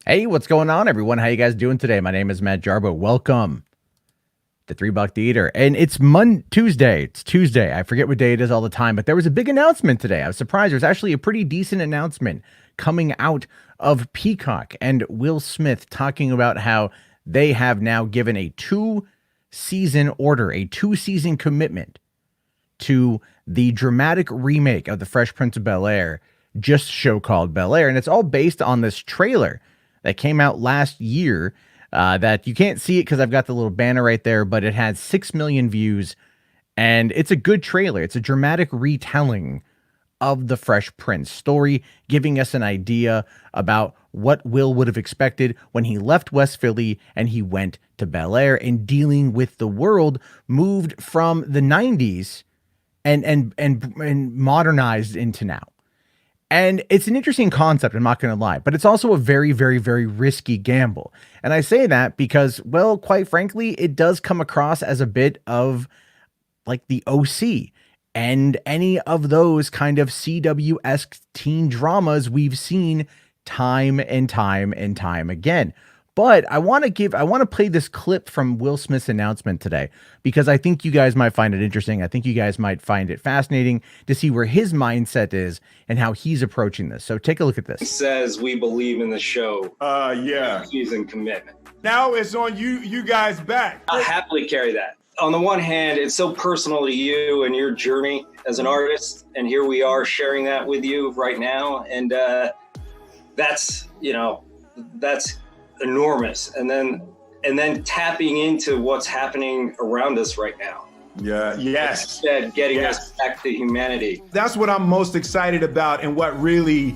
Hey, what's going on, everyone? How you guys doing today? My name is Matt Jarbo. Welcome to $3 Theater, and it's Tuesday. It's Tuesday. I forget what day it is all the time, but there was a big announcement today. I was surprised. There was actually a pretty decent announcement coming out of Peacock and Will Smith talking about how they have now given a two-season order, a two-season commitment to the dramatic remake of the Fresh Prince of Bel-Air, just show called Bel-Air, and it's all based on this trailer that came out last year that you can't see it because I've got the little banner right there, but it had 6 million views, and it's a good trailer. It's a dramatic retelling of the Fresh Prince story, giving us an idea about what Will would have expected when he left West Philly and he went to Bel-Air, and dealing with the world moved from the 90s and modernized into now. And it's an interesting concept, I'm not going to lie, but it's also a very, very, very risky gamble. And I say that because, well, quite frankly, it does come across as a bit of like the OC and any of those kind of CW-esque teen dramas we've seen time and time and time again. But I want to play this clip from Will Smith's announcement today because I think you guys might find it interesting. I think you guys might find it fascinating to see where his mindset is and how he's approaching this. So take a look at this. He says we believe in the show. Yeah. Season commitment. Now it's on you guys back. I'll happily carry that. On the one hand, it's so personal to you and your journey as an artist, and here we are sharing that with you right now, and that's enormous. And then tapping into what's happening around us right now. Yeah. Yes. Instead, getting us back to humanity. That's what I'm most excited about, and what really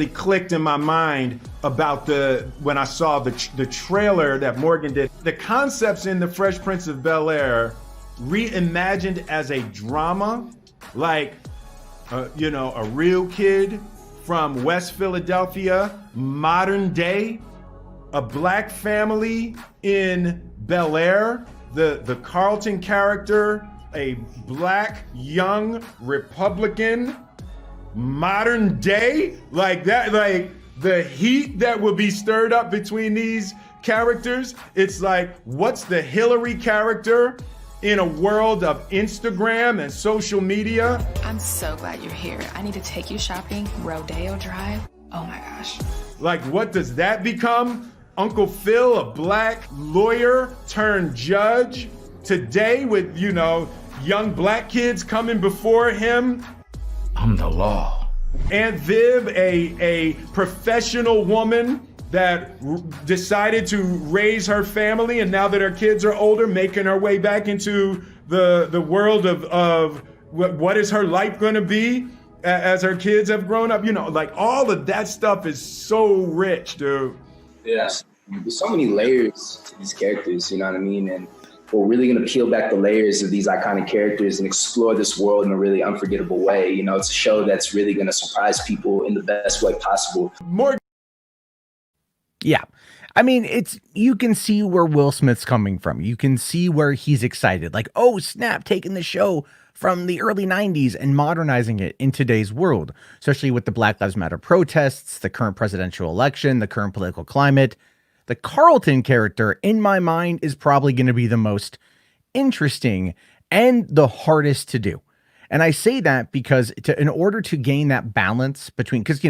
clicked in my mind about when I saw the trailer that Morgan did. The concepts in the Fresh Prince of Bel-Air reimagined as a drama, like a real kid from West Philadelphia, modern day, a black family in Bel-Air, the Carlton character, a black young Republican, modern day, like that, like the heat that will be stirred up between these characters. It's like, what's the Hillary character in a world of Instagram and social media? I'm so glad you're here. I need to take you shopping, Rodeo Drive. Oh my gosh. Like, what does that become? Uncle Phil, a black lawyer turned judge today with, young black kids coming before him. I'm the law. Aunt Viv, a professional woman that decided to raise her family, and now that her kids are older, making her way back into the world of what is her life going to be as her kids have grown up. Like, all of that stuff is so rich, dude. Yes. There's so many layers to these characters, you know what I mean? And we're really going to peel back the layers of these iconic characters and explore this world in a really unforgettable way. It's a show that's really going to surprise people in the best way possible. More. Yeah. I mean, you can see where Will Smith's coming from. You can see where he's excited. Like, oh, snap, taking the show from the early 90s and modernizing it in today's world, especially with the Black Lives Matter protests, the current presidential election, the current political climate. The Carlton character, in my mind, is probably going to be the most interesting and the hardest to do. And I say that because in order to gain that balance between, because,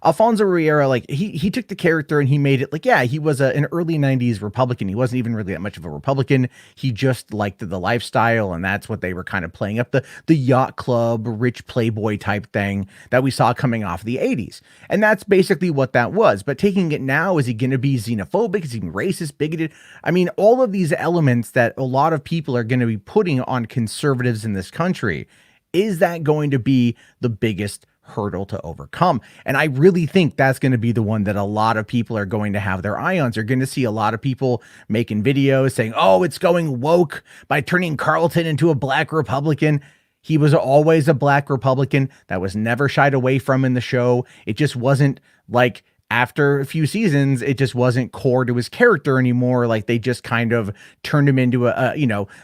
Alfonso Riera, like he took the character and he made it like, yeah, he was an early 90s Republican. He wasn't even really that much of a Republican. He just liked the lifestyle, and that's what they were kind of playing up, the yacht club, rich playboy type thing that we saw coming off the 80s. And that's basically what that was. But taking it now, is he going to be xenophobic? Is he racist, bigoted? I mean, all of these elements that a lot of people are going to be putting on conservatives in this country, is that going to be the biggest hurdle to overcome? And I really think that's going to be the one that a lot of people are going to have their eye on. You're going to see a lot of people making videos saying, oh, it's going woke by turning Carlton into a black Republican. He was always a black Republican. That was never shied away from in the show. It just wasn't like after a few seasons, it just wasn't core to his character anymore. Like they just kind of turned him into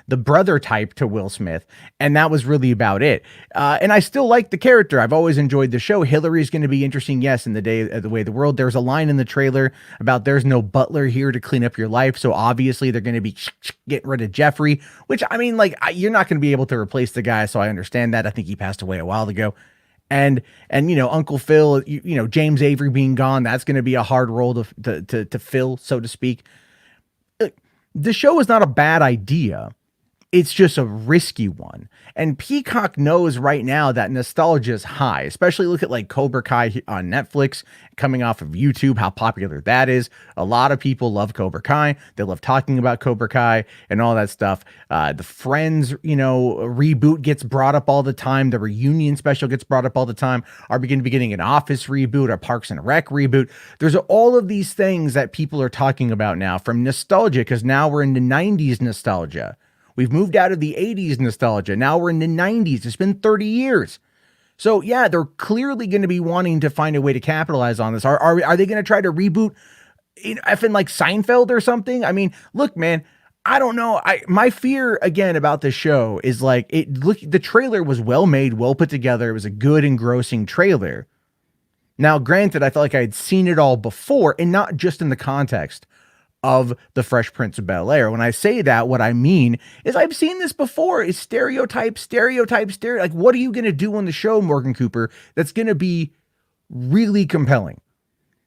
the brother type to Will Smith. And that was really about it. And I still like the character. I've always enjoyed the show. Hillary's going to be interesting. Yes. In the way of the world, there's a line in the trailer about there's no butler here to clean up your life. So obviously they're going to be getting rid of Jeffrey, which I mean, like you're not going to be able to replace the guy. So I understand that. I think he passed away a while ago. And Uncle Phil, James Avery being gone, that's going to be a hard role to fill, so to speak. The show is not a bad idea. It's just a risky one. And Peacock knows right now that nostalgia is high, especially look at like Cobra Kai on Netflix coming off of YouTube, how popular that is. A lot of people love Cobra Kai. They love talking about Cobra Kai and all that stuff. The Friends, reboot gets brought up all the time. The reunion special gets brought up all the time. Are we going to be getting an Office reboot, a Parks and Rec reboot? There's all of these things that people are talking about now from nostalgia, because now we're in the 90s nostalgia. We've moved out of the 80s nostalgia. Now we're in the 90s. It's been 30 years. So yeah, they're clearly going to be wanting to find a way to capitalize on this. Are they going to try to reboot effing like Seinfeld or something? I mean, look, man, I don't know. My fear again about this show is like the trailer was well made, well put together. It was a good engrossing trailer. Now, granted, I felt like I had seen it all before, and not just in the context of the Fresh Prince of Bel-Air. When I say that, what I mean is I've seen this before. It's stereotypes. Like, what are you going to do on the show, Morgan Cooper, that's going to be really compelling?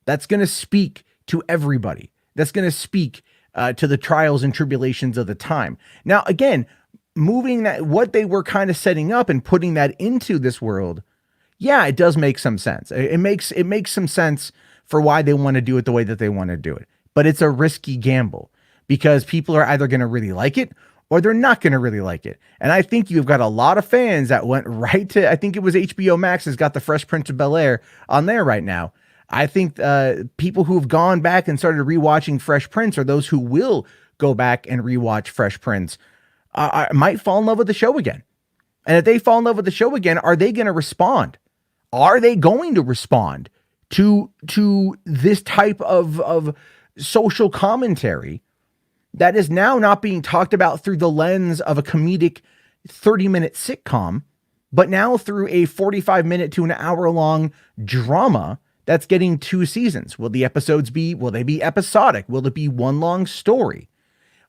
That's going to speak to everybody. That's going to speak to the trials and tribulations of the time. Now, again, moving that, what they were kind of setting up and putting that into this world, yeah, it does make some sense. It makes some sense for why they want to do it the way that they want to do it. But it's a risky gamble because people are either going to really like it or they're not going to really like it. And I think you've got a lot of fans that went right to, I think it was HBO Max has got the Fresh Prince of Bel-Air on there right now. I think people who've gone back and started rewatching Fresh Prince, or those who will go back and rewatch Fresh Prince, might fall in love with the show again. And if they fall in love with the show again, are they going to respond? Are they going to respond to this type of social commentary that is now not being talked about through the lens of a comedic 30-minute sitcom, but now through a 45-minute to an hour-long drama that's getting 2 seasons? Will the episodes will they be episodic? Will it be one long story?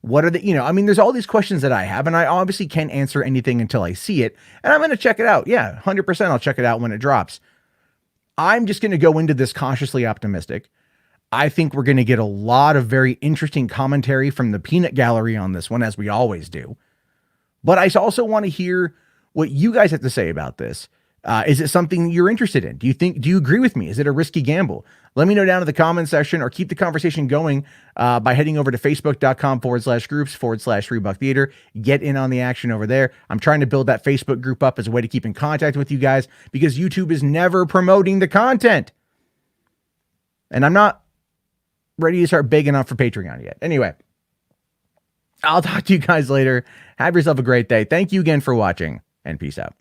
What are there's all these questions that I have, and I obviously can't answer anything until I see it, and I'm going to check it out. Yeah, 100% I'll check it out when it drops. I'm just going to go into this cautiously optimistic. I think we're going to get a lot of very interesting commentary from the peanut gallery on this one, as we always do. But I also want to hear what you guys have to say about this. Is it something you're interested in? Do you agree with me? Is it a risky gamble? Let me know down in the comment section, or keep the conversation going by heading over to facebook.com/groups/Reebok Theater. Get in on the action over there. I'm trying to build that Facebook group up as a way to keep in contact with you guys, because YouTube is never promoting the content. And I'm not ready to start begging on for Patreon yet. Anyway, I'll talk to you guys later. Have yourself a great day. Thank you again for watching, and peace out.